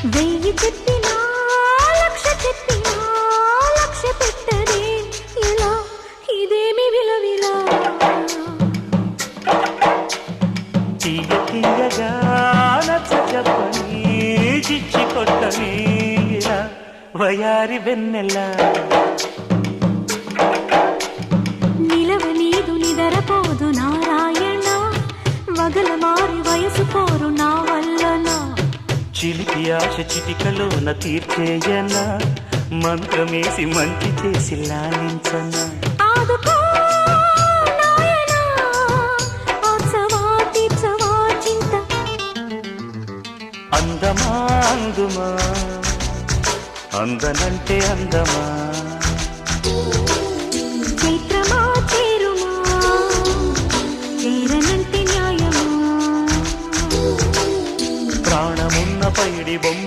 వెయ్యి చెప్పినా లక్ష చెప్పినా లక్ష పెట్టదే ఇలా ఇదేమి విలవిలా తీయ తీయగా నచ్చ చెప్పని చిచ్చి కొట్టని ఇలా వయారి వెన్నెలా నిలవ నీదు నిదరపోదు నారాయణ వగల మారి వయసు పోరు నా వల్లనా చిలిపి ఆశ చిటికలోన తీర్చేయనా మంత్రమేసి మంచి చేసి లాలించనా ఆదుకో నాయనా ఆచవా తీర్చవా చింత అందమా అందుమా అందనంటే అందమా చైత్రమా చేరుమా చేరనంటే న్యాయమా ప్రాణమున్న పైడి బొమ్మ